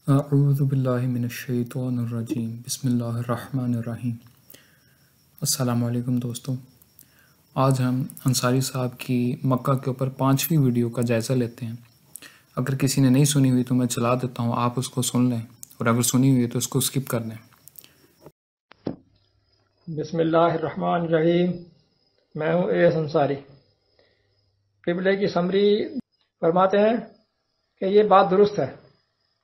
اعوذ باللہ من الشیطان الرجیم بسم اللہ الرحمن الرحیم۔ السلام علیکم دوستوں، آج ہم انصاری صاحب کی مکہ کے اوپر 5ویں ویڈیو کا جائزہ لیتے ہیں۔ اگر کسی نے نہیں سنی ہوئی تو میں چلا دیتا ہوں، آپ اس کو سن لیں، اور اگر سنی ہوئی ہے تو اس کو سکپ کر دیں۔ بسم اللہ الرحمن الرحیم۔ میں ہوں اے ایس انصاری۔ قبلے کی سمری فرماتے ہیں کہ یہ بات درست ہے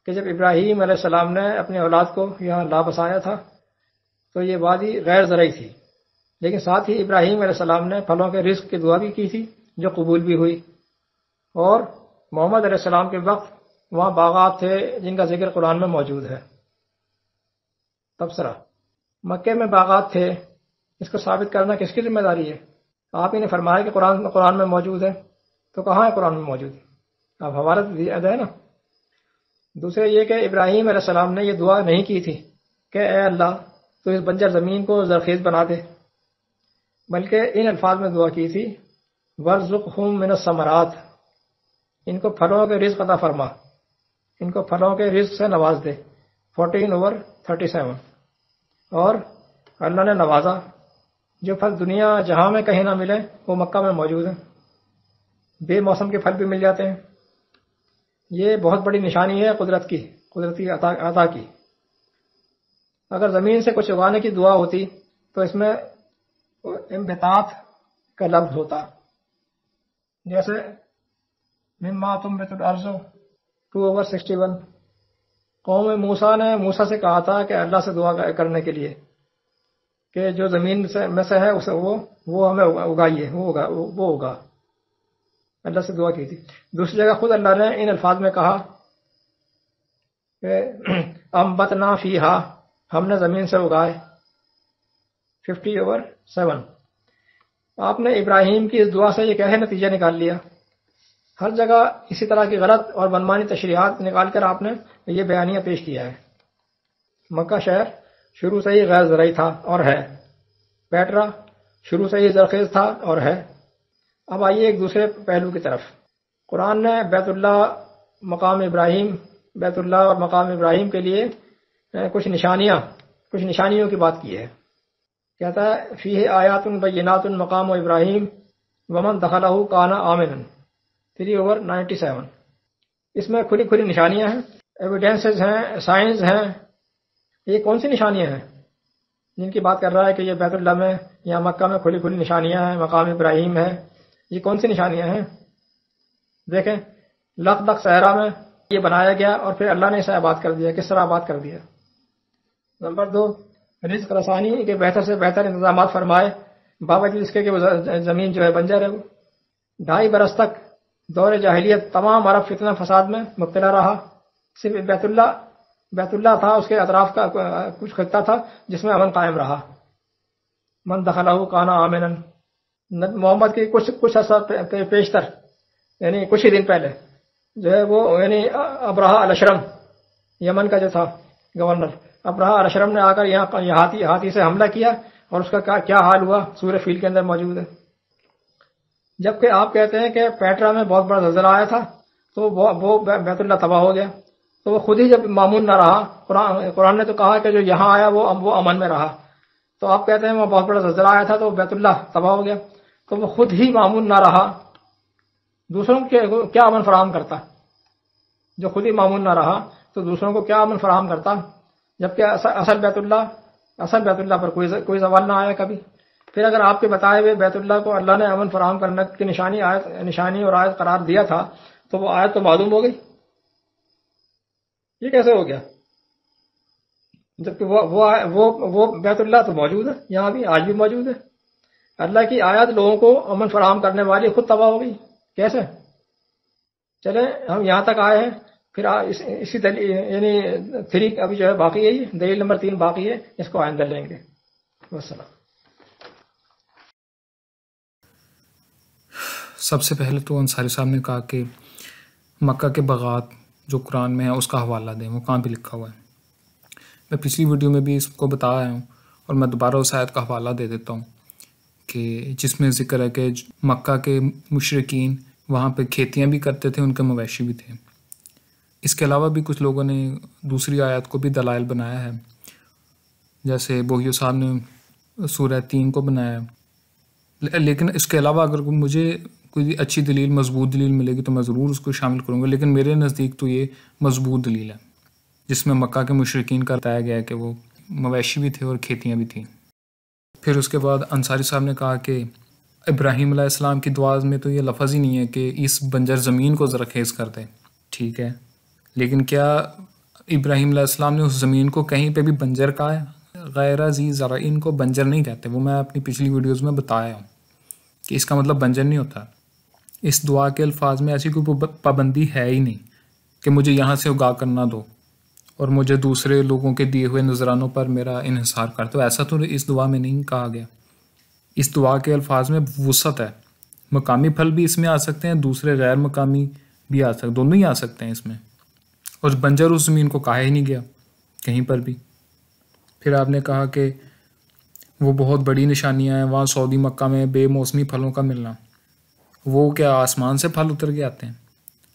کہ جب ابراہیم علیہ السلام نے اپنی اولاد کو یہاں لا بسایا تھا تو یہ وادی غیر زرعی تھی، لیکن ساتھ ہی ابراہیم علیہ السلام نے پھلوں کے رزق کی دعا بھی کی تھی جو قبول بھی ہوئی، اور محمد علیہ السلام کے وقت وہاں باغات تھے جن کا ذکر قرآن میں موجود ہے۔ تبصرہ: مکے میں باغات تھے، اس کو ثابت کرنا کس کی ذمہ داری ہے؟ آپ ہی نے فرمایا کہ قرآن میں موجود ہے، تو کہاں ہے قرآن میں موجود؟ آپ حوالہ دیا ہے نا۔ دوسرے یہ کہ ابراہیم علیہ السلام نے یہ دعا نہیں کی تھی کہ اے اللہ تو اس بنجر زمین کو زرخیز بنا دے، بلکہ ان الفاظ میں دعا کی تھی وَارْزُقْهُم مِّنَ الثَّمَرَاتِ، ان کو پھلوں کے رزق عطا فرما، ان کو پھلوں کے رزق سے نواز دے۔ 14/37۔ اور اللہ نے نوازا، جو پھل دنیا جہاں میں کہیں نہ ملے وہ مکہ میں موجود ہیں، بے موسم کے پھل بھی مل جاتے ہیں۔ یہ بہت بڑی نشانی ہے قدرتی عطا کی۔ اگر زمین سے کچھ اگانے کی دعا ہوتی تو اس میں انبتات کا لفظ ہوتا، جیسے مما تنبت الارض 2/61۔ قوم موسیٰ نے موسیٰ سے کہا تھا کہ اللہ سے دعا کرنے کے لیے کہ جو زمین میں سے ہے اسے وہ ہمیں اگائیے، وہ ہوگا، اللہ سے دعا کی تھی۔ دوسری جگہ خود اللہ نے ان الفاظ میں کہا کہ انبتنا فیہا، ہم نے زمین سے اگائے۔ 50/7۔ آپ نے ابراہیم کی اس دعا سے یہ کیسے نتیجہ نکال لیا؟ ہر جگہ اسی طرح کی غلط اور منمانی تشریحات نکال کر آپ نے یہ بیانیہ پیش کیا ہے۔ مکہ شہر شروع سے ہی غیر زرعی تھا اور ہے، پیٹرا شروع سے ہی زرخیز تھا اور ہے۔ اب آئیے ایک دوسرے پہلو کی طرف۔ قرآن نے بیت اللہ اور مقام ابراہیم کے لیے کچھ نشانیوں کی بات کی ہے۔ کہتا ہے فیہ آیات بینات مقام ابراہیم ومن دخلہ کان آمنا۔ 3/97۔ اس میں کھلی نشانیاں ہیں، ایویڈنسز ہیں، سائنز ہیں۔ یہ کون سی نشانیاں ہیں جن کی بات کر رہا ہے کہ یہ بیت اللہ میں یا مکہ میں کھلی نشانیاں ہیں، مقام ابراہیم ہے؟ یہ کون سی نشانیاں ہیں؟ دیکھیں، لق صحرا میں یہ بنایا گیا اور پھر اللہ نے اسے آباد کر دیا۔ کس طرح آباد کر دیا؟ نمبر 2، رزق رسانی کے بہتر سے بہتر انتظامات فرمائے، باوجود اس کے کہ وہ زمین جو ہے بنجر ہے۔ 2.5 برس تک دور جاہلیت تمام عرب فتنہ فساد میں مبتلا رہا۔ صرف بیت اللہ تھا، اس کے اطراف کا کچھ خطہ تھا جس میں امن قائم رہا۔ من دخلہ کان آمنا۔ محمد کی کچھ عرصہ پیشتر، یعنی کچھ ہی دن پہلے جو ہے وہ یعنی ابرہہ الاشرم، یمن کا جو تھا گورنر، ابرہہ الاشرم نے آ کر یہاں ہاتھی سے حملہ کیا، اور اس کا کیا حال ہوا سورہ فیل کے اندر موجود ہے۔ جبکہ آپ کہتے ہیں کہ پیٹرا میں بہت بڑا زلزلہ آیا تھا تو وہ بیت اللہ تباہ ہو گیا، تو وہ خود ہی جب معمون نہ رہا، قرآن نے تو کہا کہ جو یہاں آیا وہ امن میں رہا، تو آپ کہتے ہیں وہ بہت بڑا زلزلہ آیا تھا تو بیت اللہ تباہ ہو گیا، تو وہ خود ہی معمون نہ رہا، دوسروں کو کیا امن فراہم کرتا؟ جو خود ہی معمون نہ رہا تو دوسروں کو کیا امن فراہم کرتا؟ جبکہ اصل بیت اللہ پر کوئی زوال نہ آیا کبھی۔ پھر اگر آپ کے بتائے ہوئے بیت اللہ کو اللہ نے امن فراہم کرنے کی نشانی اور آیت قرار دیا تھا تو وہ آیت تو معلوم ہو گئی، یہ کیسے ہو گیا؟ جبکہ وہ بیت اللہ تو موجود ہے، یہاں بھی آج بھی موجود ہے۔ اللہ کی آیات لوگوں کو امن فراہم کرنے والی خود تباہ ہو گئی، کیسے؟ چلیں ہم یہاں تک آئے ہیں، پھر اسی دلیل یعنی 3 ابھی جو ہے باقی ہے، دلیل نمبر 3 باقی ہے، اس کو آئندہ لیں گے۔ والسلام۔ سب سے پہلے تو انصاری صاحب نے کہا کہ مکہ کے باغات جو قرآن میں ہے اس کا حوالہ دیں، وہ کہاں پہ لکھا ہوا ہے؟ میں پچھلی ویڈیو میں بھی اس کو بتایا ہوں، اور میں دوبارہ اس آیت کا حوالہ دے دیتا ہوں کہ جس میں ذکر ہے کہ مکہ کے مشرکین وہاں پہ کھیتیاں بھی کرتے تھے، ان کے مویشی بھی تھے۔ اس کے علاوہ بھی کچھ لوگوں نے دوسری آیات کو بھی دلائل بنایا ہے، جیسے بوہیو صاحب نے سورہ 3 کو بنایا، لیکن اس کے علاوہ اگر مجھے کوئی اچھی دلیل، مضبوط دلیل ملے گی تو میں ضرور اس کو شامل کروں گا، لیکن میرے نزدیک تو یہ مضبوط دلیل ہے جس میں مکہ کے مشرکین کا بتایا گیا ہے کہ وہ مویشی بھی تھے اور کھیتیاں بھی تھیں۔ پھر اس کے بعد انصاری صاحب نے کہا کہ ابراہیم علیہ السلام کی دعا میں تو یہ لفظ ہی نہیں ہے کہ اس بنجر زمین کو زرخیز کر دے، ٹھیک ہے، لیکن کیا ابراہیم علیہ السلام نے اس زمین کو کہیں پہ بھی بنجر کہا ہے؟ غیر ذی زرعین کو بنجر نہیں کہتے، وہ میں اپنی پچھلی ویڈیوز میں بتایا ہوں کہ اس کا مطلب بنجر نہیں ہوتا۔ اس دعا کے الفاظ میں ایسی کوئی پابندی ہے ہی نہیں کہ مجھے یہاں سے اگا کر نہ دو اور مجھے دوسرے لوگوں کے دیے ہوئے نذرانوں پر میرا انحصار کر دو، ایسا تو اس دعا میں نہیں کہا گیا۔ اس دعا کے الفاظ میں وسعت ہے، مقامی پھل بھی اس میں آ سکتے ہیں، دوسرے غیر مقامی بھی آ سکتے، دونوں ہی آ سکتے ہیں اس میں، اور بنجر اس زمین کو کہا ہی نہیں گیا کہیں پر بھی۔ پھر آپ نے کہا کہ وہ بہت بڑی نشانیاں ہیں وہاں سعودی مکہ میں بے موسمی پھلوں کا ملنا، وہ کیا آسمان سے پھل اتر کے آتے ہیں؟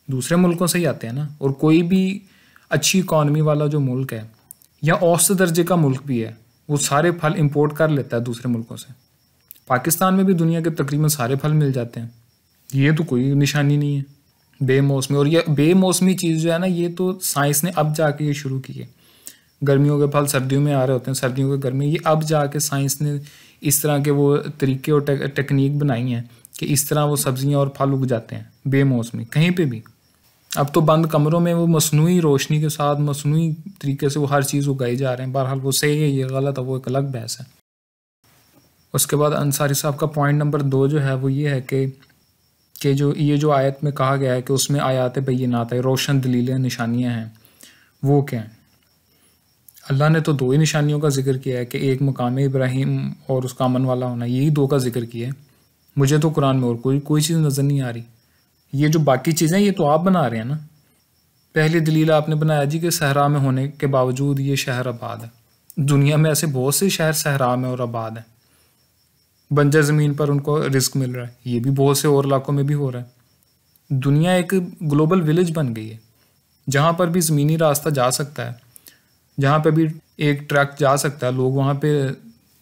دوسرے ملکوں سے ہی آتے ہیں نا، اور کوئی بھی اچھی اکانومی والا جو ملک ہے یا اوسط درجے کا ملک بھی ہے وہ سارے پھل امپورٹ کر لیتا ہے دوسرے ملکوں سے۔ پاکستان میں بھی دنیا کے تقریباً سارے پھل مل جاتے ہیں، یہ تو کوئی نشانی نہیں ہے بے موسمی۔ اور یہ بے موسمی چیز جو ہے نا، یہ تو سائنس نے اب جا کے یہ شروع کی ہے۔ گرمیوں کے پھل سردیوں میں آ رہے ہوتے ہیں، سردیوں کے گرمی، یہ اب جا کے سائنس نے اس طرح کے وہ طریقے اور ٹیکنیک بنائی ہیں کہ اس طرح وہ سبزیاں اور پھل اگ جاتے ہیں بے موسمی کہیں پہ بھی۔ اب تو بند کمروں میں وہ مصنوعی روشنی کے ساتھ مصنوعی طریقے سے وہ ہر چیز اگائی جا رہے ہیں۔ بہرحال وہ صحیح ہے، یہ غلط ہے، وہ ایک الگ بحث ہے۔ اس کے بعد انصاری صاحب کا پوائنٹ نمبر 2 جو ہے وہ یہ ہے کہ جو یہ جو آیت میں کہا گیا ہے کہ اس میں آیات بینات ہے، روشن دلیلیں، نشانیاں ہیں، وہ کیا ہیں؟ اللہ نے تو 2 ہی نشانیوں کا ذکر کیا ہے کہ ایک مقام ابراہیم اور اس کا امن والا ہونا، یہی 2 کا ذکر کیا ہے۔ مجھے تو قرآن میں اور کوئی چیز نظر نہیں آ رہی۔ یہ جو باقی چیزیں یہ تو آپ بنا رہے ہیں نا۔ پہلی دلیل آپ نے بنایا جی کہ صحرا میں ہونے کے باوجود یہ شہر آباد ہے۔ دنیا میں ایسے بہت سے شہر صحرا میں اور آباد ہیں، بنجر زمین پر ان کو رزق مل رہا ہے، یہ بھی بہت سے اور علاقوں میں بھی ہو رہا ہے۔ دنیا ایک گلوبل ولیج بن گئی ہے، جہاں پر بھی زمینی راستہ جا سکتا ہے، جہاں پہ بھی ایک ٹرک جا سکتا ہے، لوگ وہاں پہ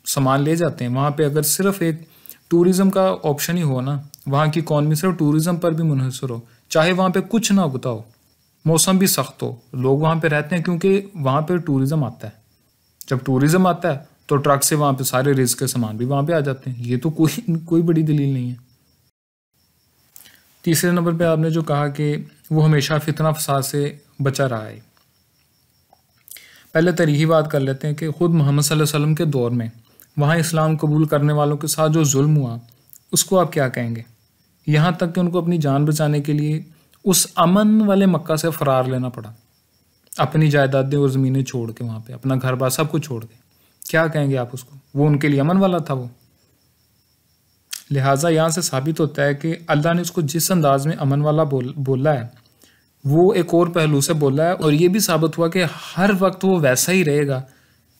سامان لے جاتے ہیں۔ وہاں پہ اگر صرف ایک ٹوریزم کا آپشن ہی ہو نا، وہاں کی اکانومی صرف ٹوریزم پر بھی منحصر ہو، چاہے وہاں پہ کچھ نہ اگتا ہو، موسم بھی سخت ہو، لوگ وہاں پہ رہتے ہیں کیونکہ وہاں پہ ٹوریزم آتا ہے۔ جب ٹوریزم آتا ہے تو ٹرک سے وہاں پہ سارے رزق کے سامان بھی وہاں پہ آ جاتے ہیں۔ یہ تو کوئی بڑی دلیل نہیں ہے۔ تیسرے نمبر پہ آپ نے جو کہا کہ وہ ہمیشہ فتنہ فساد سے بچا رہا ہے، پہلے تاریخی بات کر لیتے ہیں کہ خود محمد صلی اللہ علیہ وسلم کے دور میں وہاں اسلام قبول کرنے والوں کے ساتھ جو ظلم ہوا اس کو آپ کیا کہیں گے؟ یہاں تک کہ ان کو اپنی جان بچانے کے لیے اس امن والے مکہ سے فرار لینا پڑا، اپنی جائیدادیں اور زمینیں چھوڑ کے، وہاں پہ اپنا گھر بار سب کچھ چھوڑ کے۔ کیا کہیں گے آپ اس کو؟ وہ ان کے لیے امن والا تھا وہ۔ لہٰذا یہاں سے ثابت ہوتا ہے کہ اللہ نے اس کو جس انداز میں امن والا بولا ہے وہ ایک اور پہلو سے بولا ہے، اور یہ بھی ثابت ہوا کہ ہر وقت وہ ویسا ہی رہے گا،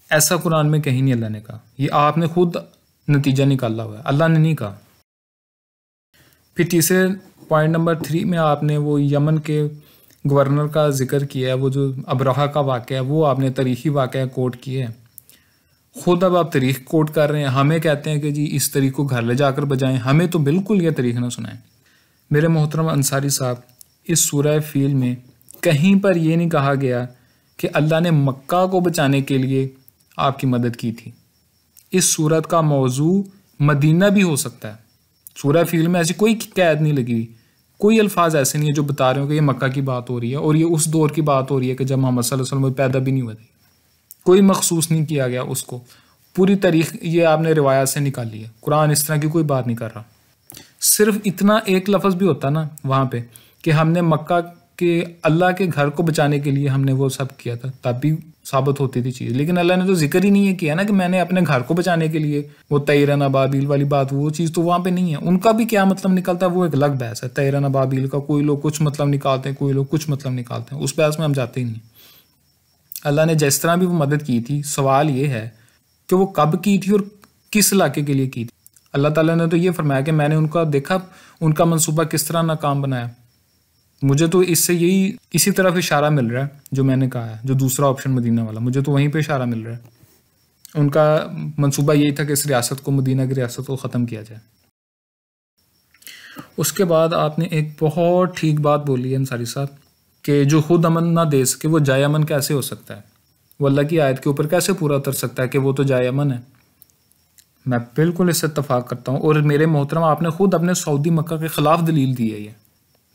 ایسا قرآن میں کہیں نہیں اللہ نے کہا۔ یہ آپ نے خود نتیجہ نکالا ہوا ہے، اللہ نے نہیں کہا۔ پھر تیسرے پوائنٹ نمبر 3 میں آپ نے وہ یمن کے گورنر کا ذکر کیا ہے، وہ جو ابرہہ کا واقعہ ہے، وہ آپ نے تاریخی واقعہ کوٹ کیا ہے۔ خود اب آپ تاریخ کوٹ کر رہے ہیں، ہمیں کہتے ہیں کہ جی اس تاریخ کو گھر لے جا کر بجائیں، ہمیں تو بالکل یہ تاریخ نہ سنائیں۔ میرے محترم انصاری صاحب، اس سورہ فیل میں کہیں پر یہ نہیں کہا گیا کہ اللہ نے مکہ کو بچانے کے لیے آپ کی مدد کی تھی۔ اس سورت کا موضوع مدینہ بھی ہو سکتا ہے۔ سورہ فیل میں ایسی کوئی قید نہیں لگی ہوئی، کوئی الفاظ ایسے نہیں ہے جو بتا رہے ہو کہ یہ مکہ کی بات ہو رہی ہے اور یہ اس دور کی بات ہو رہی ہے کہ جب محمد صلی اللہ علیہ وسلم پیدا بھی نہیں ہوئے تھے۔ کوئی مخصوص نہیں کیا گیا اس کو، پوری تاریخ یہ آپ نے روایات سے نکالی ہے۔ قرآن اس طرح کی کوئی بات نہیں کر رہا۔ صرف اتنا ایک لفظ بھی ہوتا نا وہاں پہ کہ ہم نے مکہ کے اللہ کے گھر کو بچانے کے لیے ہم نے وہ سب کیا تھا، تب بھی ثابت ہوتی تھی چیز، لیکن اللہ نے تو ذکر ہی نہیں کیا نا کہ میں نے اپنے گھر کو بچانے کے لیے وہ طیرن ابابیل والی بات، وہ چیز تو وہاں پہ نہیں ہے۔ ان کا بھی کیا مطلب نکلتا ہے وہ ایک الگ بحث ہے۔ طیرن ابابیل کا کوئی لوگ کچھ مطلب نکالتے ہیں، کوئی لوگ کچھ مطلب نکالتے ہیں، اس بحث میں ہم جاتے ہی نہیں۔ اللہ نے جس طرح بھی وہ مدد کی تھی، سوال یہ ہے کہ وہ کب کی تھی اور کس علاقے کے لیے کی تھی۔ اللہ تعالیٰ نے تو یہ فرمایا کہ میں نے ان کا دیکھا، ان کا منصوبہ کس طرح ناکام بنایا۔ مجھے تو اس سے اسی طرف اشارہ مل رہا ہے جو میں نے کہا ہے، جو دوسرا آپشن مدینہ والا، مجھے تو وہیں پہ اشارہ مل رہا ہے۔ ان کا منصوبہ یہی تھا کہ اس ریاست کو، مدینہ کی ریاست کو ختم کیا جائے۔ اس کے بعد آپ نے ایک بہت ٹھیک بات بولی ہے انصاری صاحب کہ جو خود امن نہ دے سکے وہ جائے امن کیسے ہو سکتا ہے، وہ اللہ کی آیت کے اوپر کیسے پورا اتر سکتا ہے کہ وہ تو جائے امن ہے۔ میں بالکل اس سے اتفاق کرتا ہوں، اور میرے محترم آپ نے خود اپنے سعودی مکہ کے خلاف دلیل دی ہے یہ۔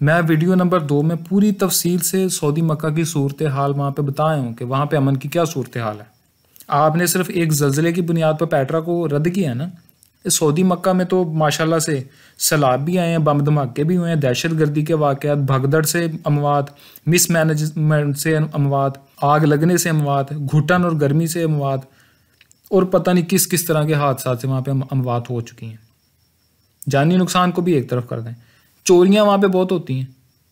میں ویڈیو نمبر 2 میں پوری تفصیل سے سعودی مکہ کی صورتحال وہاں پہ بتایا ہوں کہ وہاں پہ امن کی کیا صورتحال ہے۔ آپ نے صرف ایک زلزلے کی بنیاد پر پیٹرا کو رد کیا ہے نا، سعودی مکہ میں تو ماشاءاللہ سے سیلاب بھی آئے ہیں، بم دھماکے بھی ہوئے ہیں، دہشت گردی کے واقعات، بھگدڑ سے اموات، مس مینجمنٹ سے اموات، آگ لگنے سے اموات، گھٹن اور گرمی سے اموات، اور پتہ نہیں کس کس طرح کے حادثات سے وہاں پہ اموات ہو چکی ہیں۔ جانی نقصان کو بھی ایک طرف کر دیں، چوریاں وہاں پہ بہت ہوتی ہیں،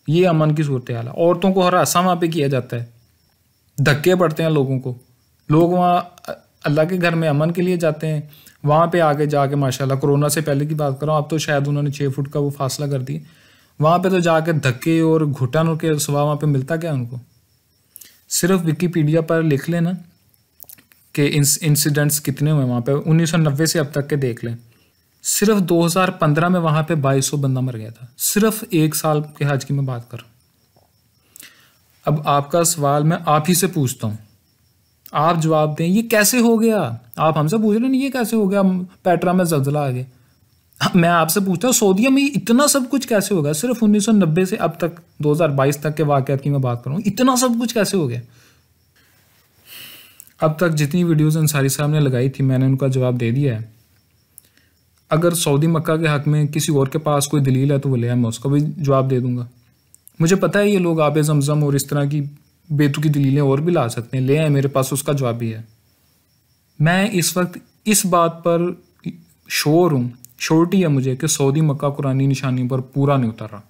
یہ امن کی صورتحال ہے۔ عورتوں کو ہراساں وہاں پہ کیا جاتا ہے، دھکے پڑتے ہیں لوگوں کو، لوگ وہاں اللہ کے گھر میں امن کے لیے جاتے ہیں، وہاں پہ آگے جا کے ماشاءاللہ کورونا سے پہلے کی بات کر رہا ہوں، اب تو شاید انہوں نے 6 فٹ کا وہ فاصلہ کر دیا، وہاں پہ تو جا کے دھکے اور گھٹن کے سوا وہاں پہ ملتا کیا ان کو؟ صرف وکیپیڈیا پر لکھ لیں نا کہ انسیڈنٹس کتنے ہوئے وہاں پہ، 1990 سے اب تک کے دیکھ لیں، صرف 2015 میں وہاں پہ 2200 بندہ مر گیا تھا، صرف 1 سال کے حج کی میں بات کر رہا ہوں۔ اب آپ کا سوال میں آپ ہی سے پوچھتا ہوں، آپ جواب دیں یہ کیسے ہو گیا؟ آپ ہم سے پوچھ رہے ہیں یہ کیسے ہو گیا پیٹرا میں زلزلہ آ گیا؟ میں آپ سے پوچھتا ہوں سعودیہ میں اتنا سب کچھ کیسے ہو گیا؟ صرف 1990 سے اب تک 2022 تک کے واقعات کی میں بات کروں، اتنا سب کچھ کیسے ہو گیا؟ اب تک جتنی ویڈیوز انصاری صاحب نے لگائی تھی میں نے ان کا جواب دے دیا ہے۔ اگر سعودی مکہ کے حق میں کسی اور کے پاس کوئی دلیل ہے تو وہ لے آئے، میں اس کا بھی جواب دے دوں گا۔ مجھے پتہ ہے یہ لوگ آب زمزم اور اس طرح کی بیتو کی دلیلیں اور بھی لا سکتے ہیں، لے آئے، میرے پاس اس کا جواب بھی ہے۔ میں اس وقت اس بات پر شورٹی ہے مجھے کہ سعودی مکہ قرآنی نشانیوں پر پورا نہیں اتر رہا،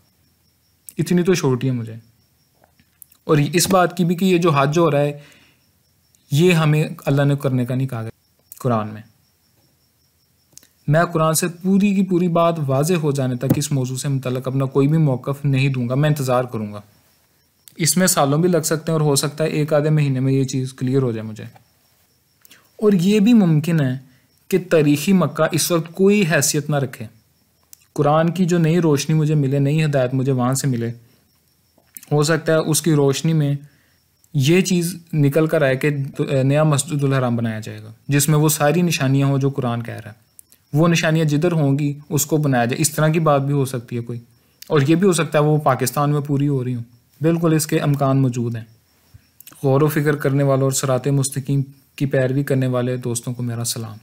اتنی تو شورٹی ہے مجھے، اور اس بات کی بھی کہ یہ جو حج ہو رہا ہے یہ ہمیں اللہ نے کرنے کا نہیں کہا قرآن میں۔ میں قرآن سے پوری کی پوری بات واضح ہو جانے تک اس موضوع سے متعلق اپنا کوئی بھی موقف نہیں دوں گا، میں انتظار کروں گا۔ اس میں سالوں بھی لگ سکتے ہیں اور ہو سکتا ہے 1 آدھے مہینے میں یہ چیز کلیئر ہو جائے مجھے۔ اور یہ بھی ممکن ہے کہ تاریخی مکہ اس وقت کوئی حیثیت نہ رکھے، قرآن کی جو نئی روشنی مجھے ملے، نئی ہدایت مجھے وہاں سے ملے، ہو سکتا ہے اس کی روشنی میں یہ چیز نکل کر آئے کہ نیا مسجد الحرام بنایا جائے گا جس میں وہ ساری نشانیاں ہوں جو قرآن کہہ رہا ہے، وہ نشانیاں جدھر ہوں گی اس کو بنایا جائے، اس طرح کی بات بھی ہو سکتی ہے کوئی، اور یہ بھی ہو سکتا ہے وہ پاکستان میں پوری ہو رہی ہوں، بالکل اس کے امکان موجود ہیں۔ غور و فکر کرنے والوں اور صراط مستقیم کی پیروی کرنے والے دوستوں کو میرا سلام۔